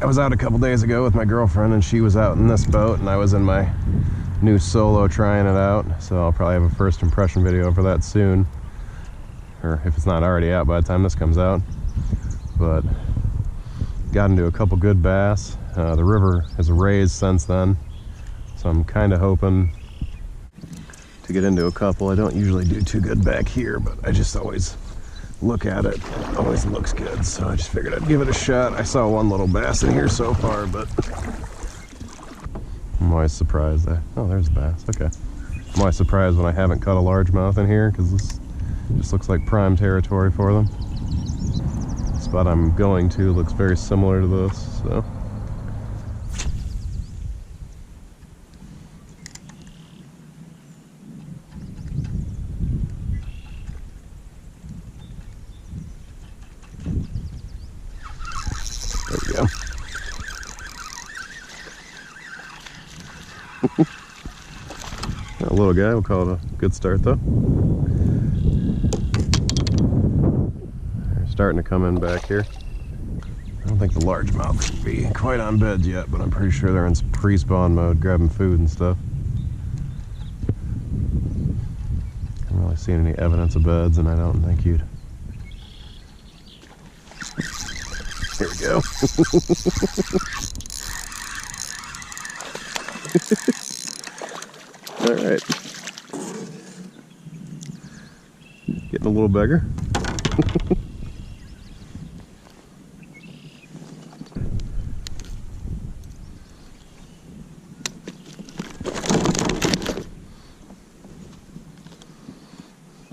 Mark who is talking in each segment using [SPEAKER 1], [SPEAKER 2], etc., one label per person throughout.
[SPEAKER 1] I was out a couple days ago with my girlfriend, and she was out in this boat, and I was in my new solo trying it out. So I'll probably have a first impression video for that soon, or if it's not already out by the time this comes out. But got into a couple good bass. The river has raised since then, so I'm kind of hoping to get into a couple. I don't usually do too good back here, but I just always look at it. It always looks good, so I just figured I'd give it a shot. I saw one little bass in here so far, but I'm always surprised that, oh, there's a bass. Okay. I'm always surprised when I haven't caught a largemouth in here, because this just looks like prime territory for them. The spot I'm going to looks very similar to this, so. There we go. A little guy, we'll call it a good start though. They're starting to come in back here. I don't think the largemouth can be quite on beds yet, but I'm pretty sure they're in pre-spawn mode, grabbing food and stuff. Haven't really seen any evidence of beds, and I don't think you'd. Here we go. All right. Getting a little bigger.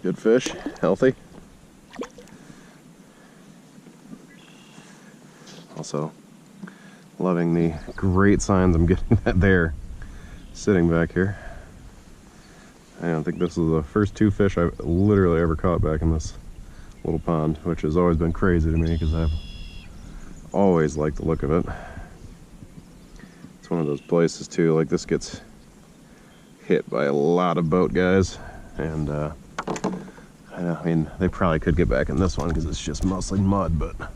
[SPEAKER 1] Good fish, healthy. Also, loving the great signs I'm getting that they're sitting back here. I don't think this is the first two fish I've literally ever caught back in this little pond, which has always been crazy to me because I've always liked the look of it. It's one of those places too, like this gets hit by a lot of boat guys, and I mean, they probably could get back in this one because it's just mostly mud, but that's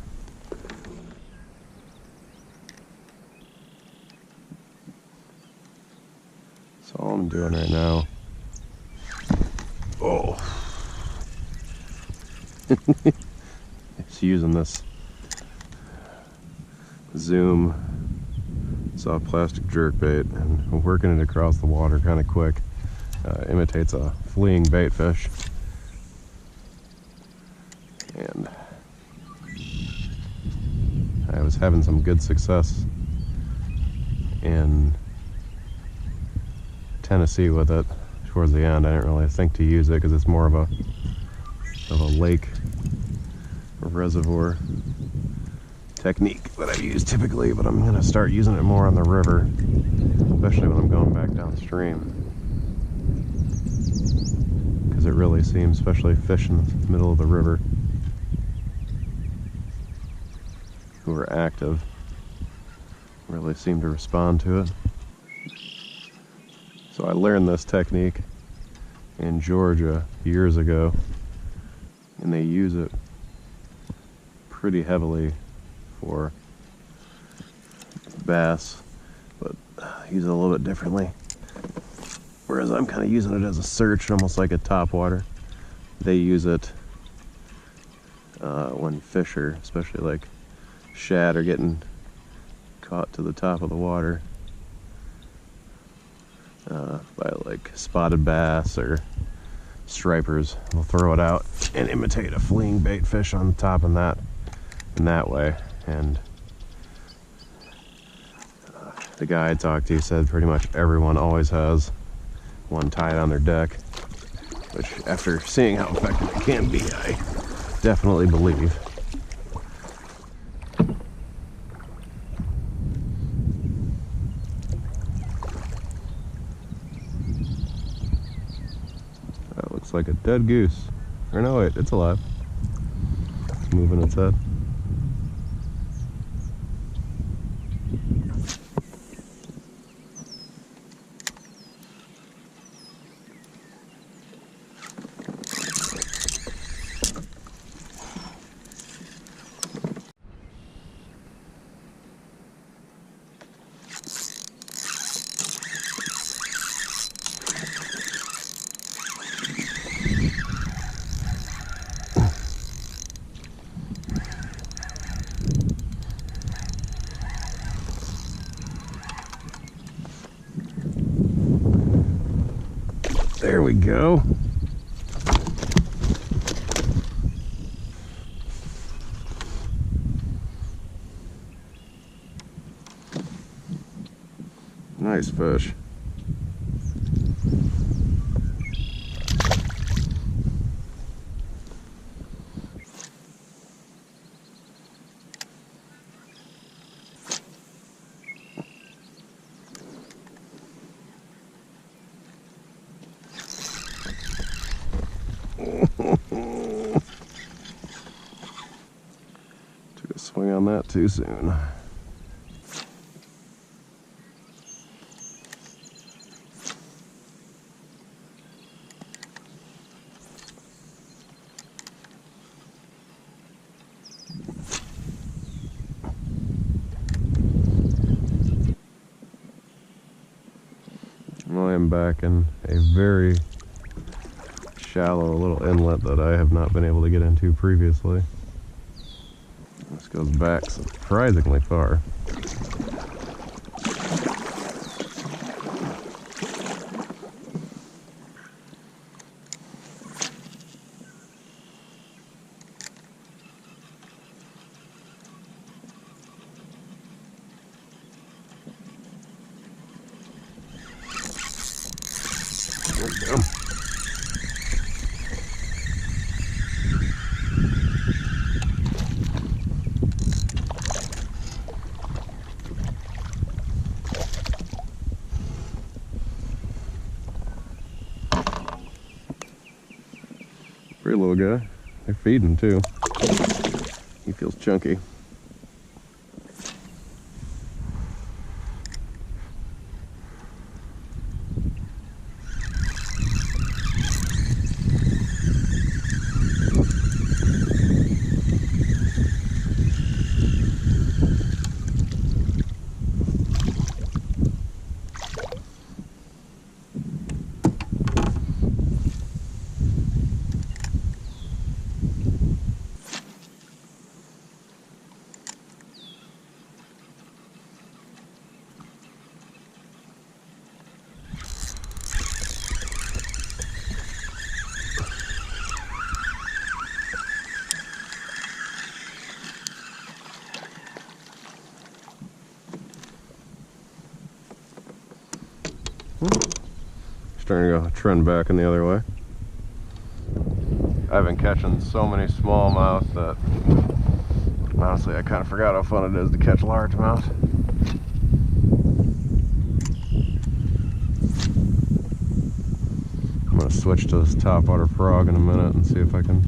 [SPEAKER 1] all I'm doing right now. Oh. It's using this Zoom soft plastic jerk bait and working it across the water kind of quick. Imitates a fleeing bait fish. And I was having some good success in Tennessee with it towards the end. I didn't really think to use it because it's more of a lake or reservoir technique that I use typically, but I'm going to start using it more on the river, especially when I'm going back downstream, because it really seems, especially fish in the middle of the river who are active, really seem to respond to it. So I learned this technique in Georgia years ago, and they use it pretty heavily for bass, but use it a little bit differently. Whereas I'm kind of using it as a search, almost like a topwater. They use it when fish are, especially like shad, are getting caught to the top of the water by like spotted bass or stripers. They'll throw it out and imitate a fleeing bait fish on the top in that way. And the guy I talked to said pretty much everyone always has one tied on their deck, which after seeing how effective it can be, I definitely believe. That looks like a dead goose. Or no, wait, it's alive. It's moving its head. There we go. Nice fish. Took a swing on that too soon. I am back in a very shallow little inlet that I have not been able to get into previously. This goes back surprisingly far. There we go. Pretty little guy. They're feeding too. He feels chunky. Starting to go trend back in the other way. I've been catching so many smallmouth that honestly I kind of forgot how fun it is to catch largemouth. I'm going to switch to this topwater frog in a minute and see if I can.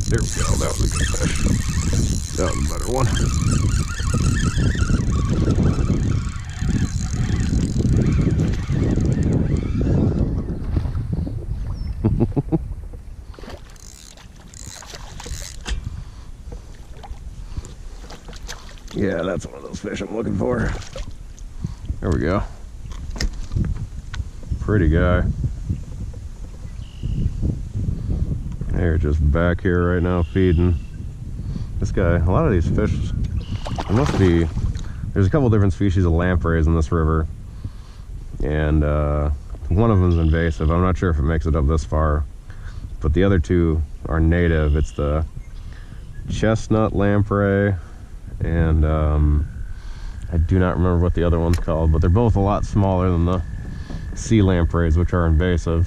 [SPEAKER 1] There we go, that was a good fish. That was a better one. Yeah, that's one of those fish I'm looking for. There we go. Pretty guy. They're just back here right now feeding. This guy, a lot of these fish, there must be, there's a couple different species of lampreys in this river. And one of them's invasive. I'm not sure if it makes it up this far. But the other two are native. It's the chestnut lamprey and I do not remember what the other one's called, but they're both a lot smaller than the sea lampreys, which are invasive.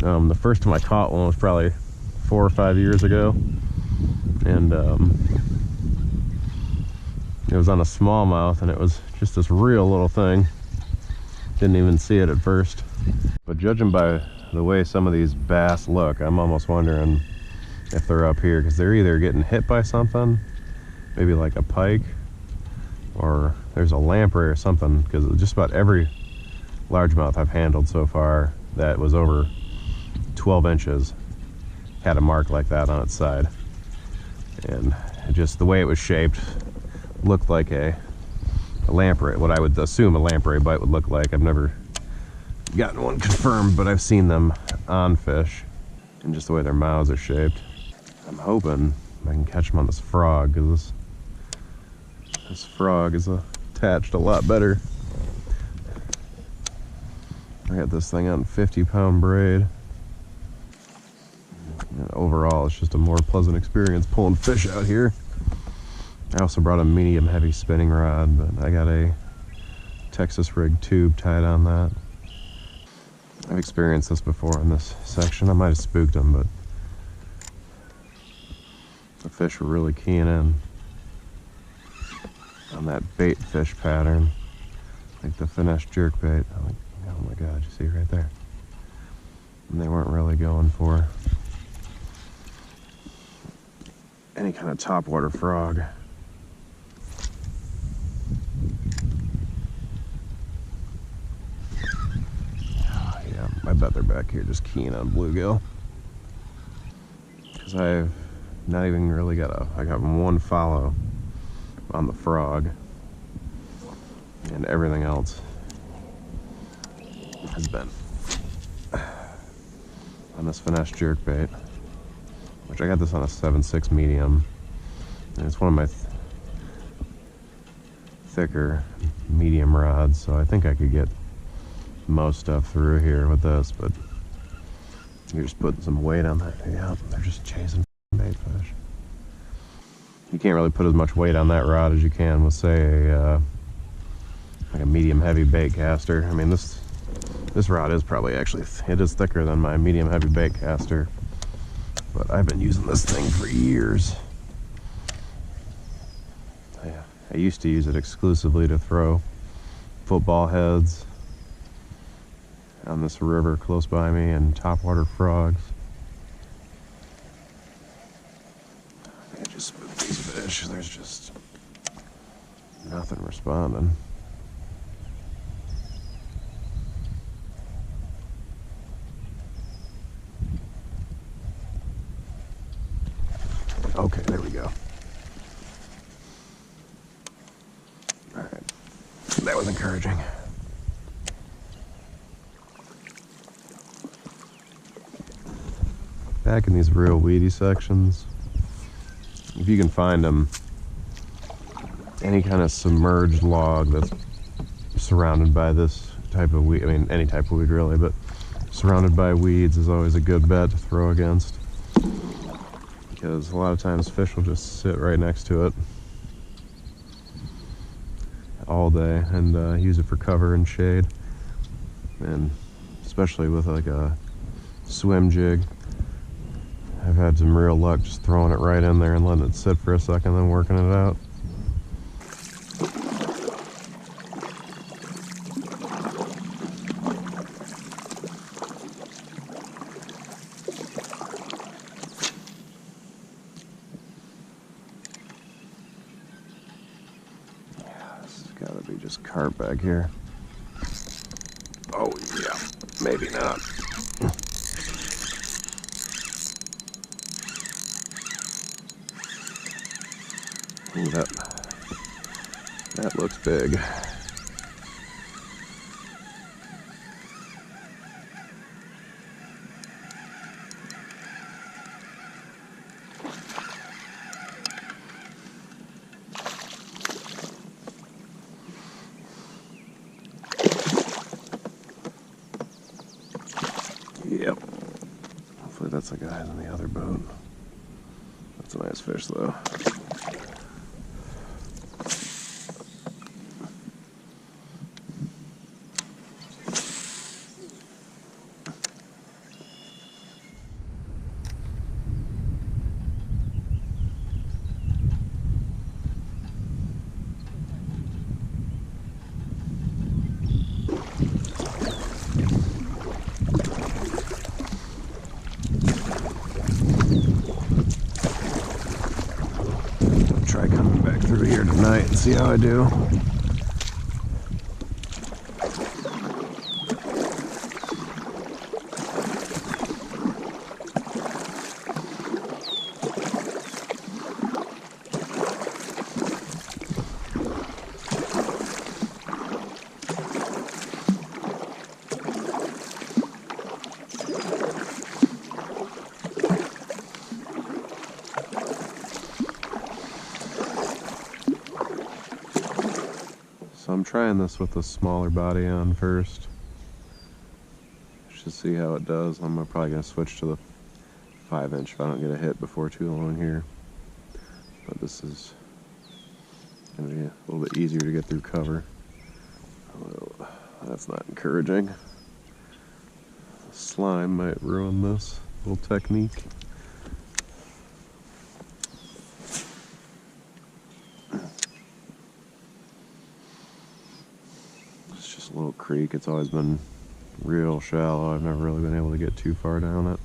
[SPEAKER 1] The first time I caught one was probably 4 or 5 years ago, and it was on a smallmouth, and it was just this real little thing. Didn't even see it at first. But judging by the way some of these bass look, I'm almost wondering if they're up here, because they're either getting hit by something, maybe like a pike, or there's a lamprey or something, because just about every largemouth I've handled so far that was over 12 inches had a mark like that on its side. And just the way it was shaped looked like a lamprey, what I would assume a lamprey bite would look like. I've never gotten one confirmed, but I've seen them on fish, and just the way their mouths are shaped. I'm hoping I can catch them on this frog, because This frog is attached a lot better. I got this thing on 50-pound braid. And overall, it's just a more pleasant experience pulling fish out here. I also brought a medium heavy spinning rod, but I got a Texas rig tube tied on that. I've experienced this before in this section. I might have spooked them, but the fish were really keying in on that bait fish pattern, like the finesse jerk bait. I'm like, oh my god, you see right there? And they weren't really going for any kind of topwater frog. Oh, yeah, I bet they're back here just keying on bluegill. Because I've not even really got I got one follow on the frog, and everything else has been on this finesse jerk bait, which I got this on a 7.6 medium, and it's one of my thicker medium rods, so I think I could get most stuff through here with this, but you're just putting some weight on that. Yeah, they're just chasing bait fish. You can't really put as much weight on that rod as you can with, say, like a medium heavy bait caster. I mean, this rod is probably actually, it is thicker than my medium heavy bait caster, but I've been using this thing for years. I used to use it exclusively to throw football heads on this river close by me and topwater frogs. I just spooked these fish. There's just nothing responding. Okay, there we go. All right, that was encouraging. Back in these real weedy sections, if you can find them, any kind of submerged log that's surrounded by this type of weed, I mean any type of weed really, but surrounded by weeds is always a good bet to throw against, because a lot of times fish will just sit right next to it all day and use it for cover and shade. And especially with like a Swimjig, I've had some real luck just throwing it right in there and letting it sit for a second, then working it out. Yeah, this has got to be just carp back here. Oh yeah, maybe not. Ooh, that looks big. Yep. Hopefully that's the guys in the other boat. That's a nice fish though. Try coming back through here tonight and see how I do. I'm trying this with the smaller body on first. Just see how it does. I'm probably going to switch to the 5-inch if I don't get a hit before too long here. But this is going to be a little bit easier to get through cover. Although, that's not encouraging. Slime might ruin this little technique. It's just a little creek. It's always been real shallow. I've never really been able to get too far down it.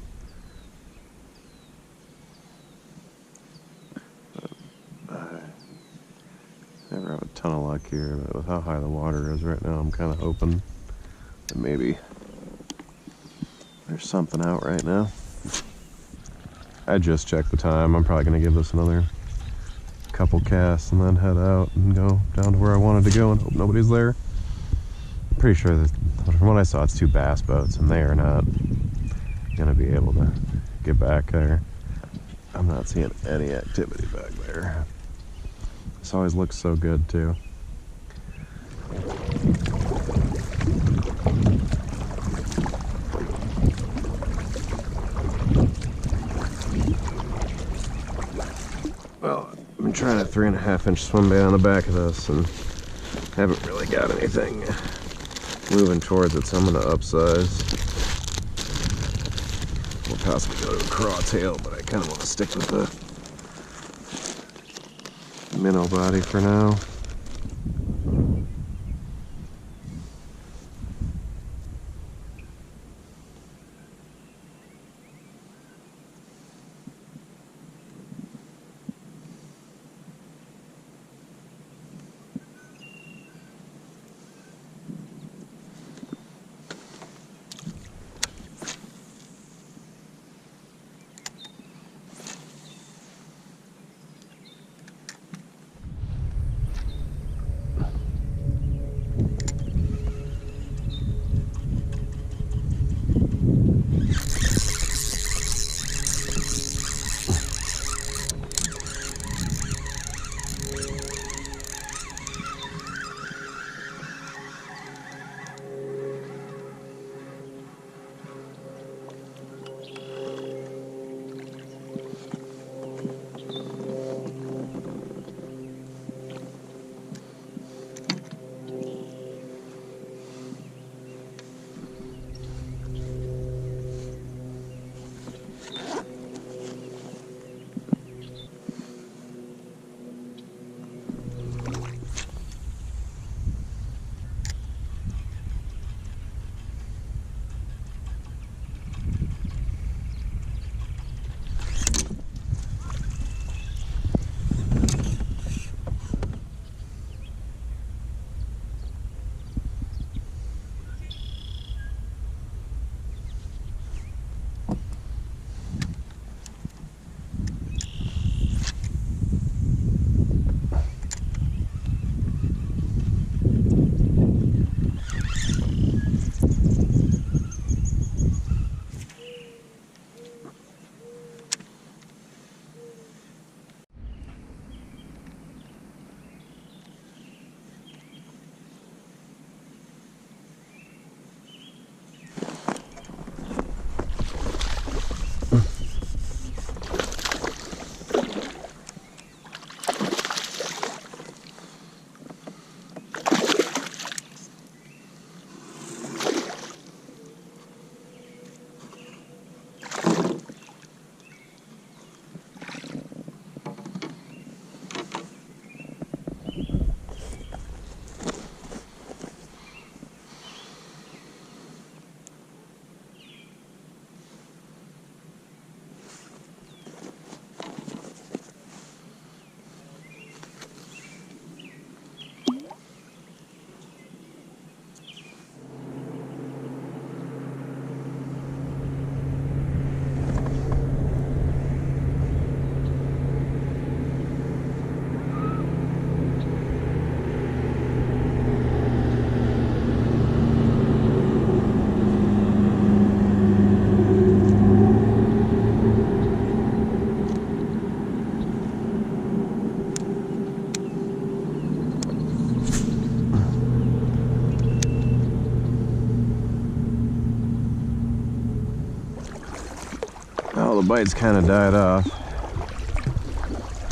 [SPEAKER 1] But I never have a ton of luck here, but with how high the water is right now, I'm kind of hoping that maybe there's something out right now. I just checked the time. I'm probably going to give this another couple casts and then head out and go down to where I wanted to go and hope nobody's there. I'm pretty sure that from what I saw, it's 2 bass boats and they are not going to be able to get back there. I'm not seeing any activity back there. This always looks so good too. Well, I've been trying a 3.5-inch swim bait on the back of this and haven't really got anything moving towards it, so I'm going to upsize. We'll possibly go to a crawtail, but I kind of want to stick with the minnow body for now. Well, the bites kind of died off.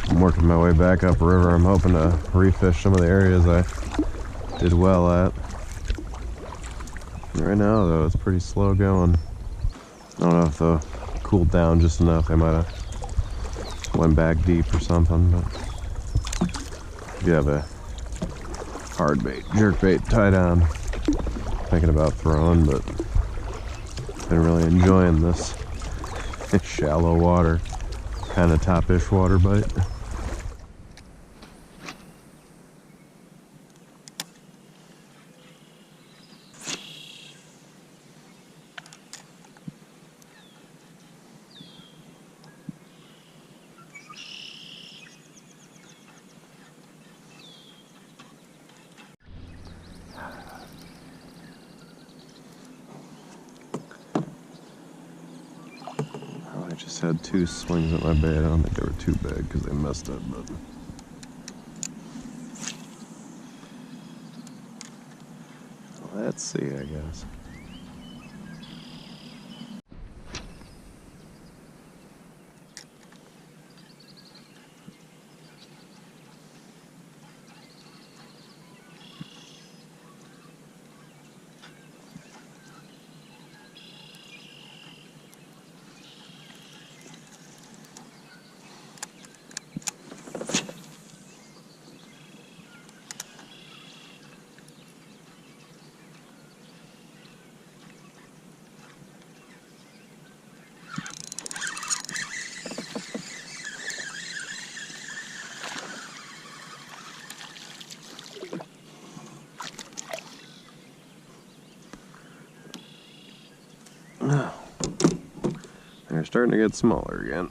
[SPEAKER 1] I'm working my way back upriver. I'm hoping to refish some of the areas I did well at. Right now, though, it's pretty slow going. I don't know if they'll cool down just enough. They might have went back deep or something, but if you have a hard bait, jerk bait tied on, thinking about throwing, but been really enjoying this shallow water, kind of top-ish water bite. I just had 2 swings at my bait. I don't think they were too big because they missed it, but let's see, I guess. They're starting to get smaller again.